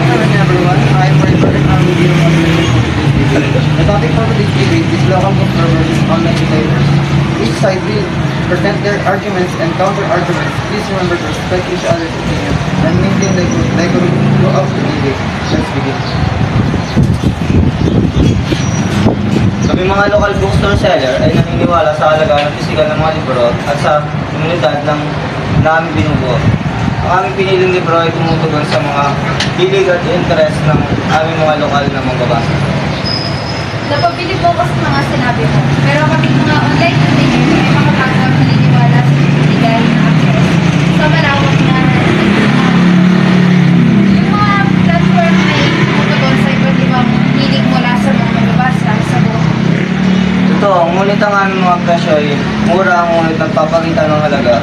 afternoon, everyone. I'm Michael and I'm with you on the topic for today's debate is local book versus online retailers. Each side will present their arguments and counter-arguments. Please remember to respect each other's opinion and maintain the good throughout the debate. Let's begin. Kami mga local bookstore seller ay naniniwala sa halaga ng pisikal ng mga libro at sa komunidad ng namin binubuo. Ang aming piniling libro ay tumutugon sa mga hilig at interest ng aming mga lokal na mangbabasa. Napabili po ako sa mga sinabi mo, pero kami mga online retailers ay makapagpag naniniwala sa legal na access sa malawak na yung mga platform ay tumutugon sa iba't ibang hilig mula sa mga magbabasa sa buong. Totoo, ngunit ang aming mga presyo ay mura, ngunit nagpapakita ng halaga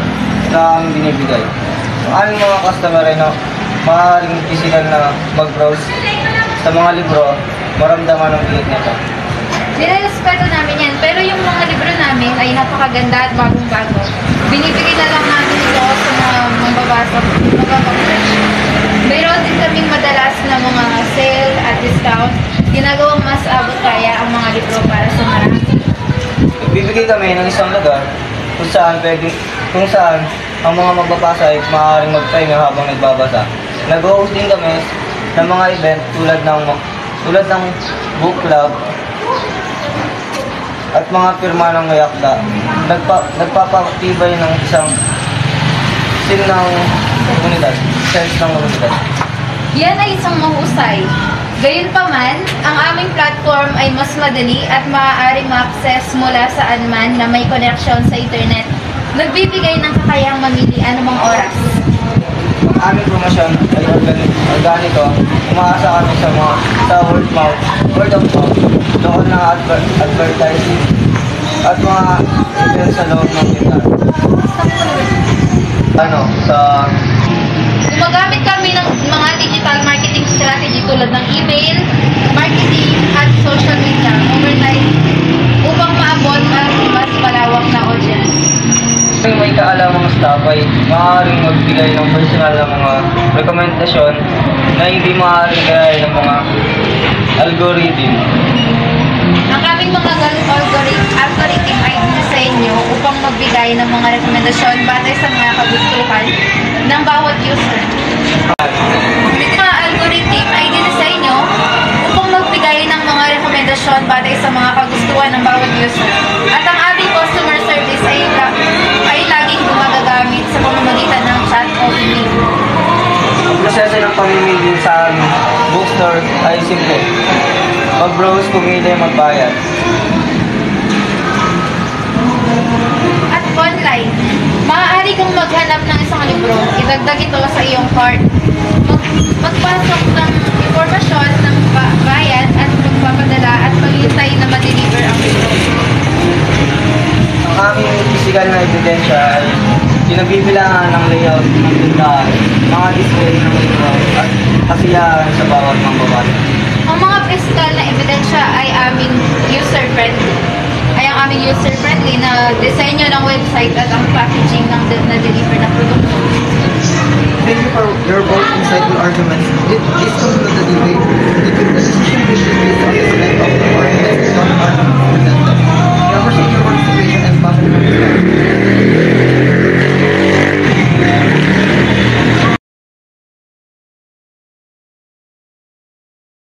na aming binibigay. Ang aming mga customer ay maaaring pisikal na mag-browse sa mga libro, maramdaman ang bigat nito. Nirerespeto namin yan, pero yung mga libro namin ay napakaganda at bagong-bago. Binibigay na lang namin ito sa mga mambabasa, mababang presyo. Mayroon din kaming madalas na mga sale at discount. Ginagawang mas abot kaya ang mga libro para sa marami. Bibigay kami ng isang lugar kung saan ang mga magbabasa ay maaaring magpahinga habang nagbabasa. Nag-host din kami ng mga event tulad ng book club at mga pirma ng yakda. Nagpapatibay ng isang sense ng komunidad. Yan ay isang mahusay. Gayunpaman, ang aming platform ay mas madali at maaaring ma-access mula saan man na may connection sa internet. Nagbibigay ng kakayahang mamili anumang oras. Ang aming promosyon ay organiko. Umaasa kami sa word of mouth, lokal na advertising, at mga events sa loob ng tindahan. Gumagamit kami ng mga digital marketing strategy tulad ng email, marketing, at social media overnight upang maabot ang mas malawak na audience. Kung may kaalamang staff ay maaaring magbigay ng personal na mga rekomendasyon na hindi maaaring gaya ng mga algorithm. Ang aming mga algorithm ay sa inyo upang magbigay ng mga rekomendasyon batay sa mga kagustuhan ng bawat user. Ang mga algorithm ay sa inyo upang magbigay ng mga rekomendasyon batay sa mga kagustuhan ng bawat user. At ang aming customer service ay laging gumagagamit sa pamamagitan ng chat o email. Ang proseso ng pamimili sa bookstore ay simple. Mag-browse, pumili, magbayad. At online, maaari kang maghanap ng isang libro, idagdag ito sa iyong cart, magpasok ng impormasyon ng bayad at magpapadala at maghintay na ma-deliver ang libro. Ang aming pisikal na ebidensya ay pinagbibilangan ng layout ng tindahan, mga display ng libro at kasiyahan sa bawat mangbabasa. Ang mga physical na ebidensya ay aming user-friendly. Ang aming user-friendly na disenyo ng website at ang packaging ng na-deliver na produkto. Thank you for your both insightful arguments. This concludes the debate. The decision will be based on the select of the arguments and counter-arguments presented. We appreciate your participation and passion.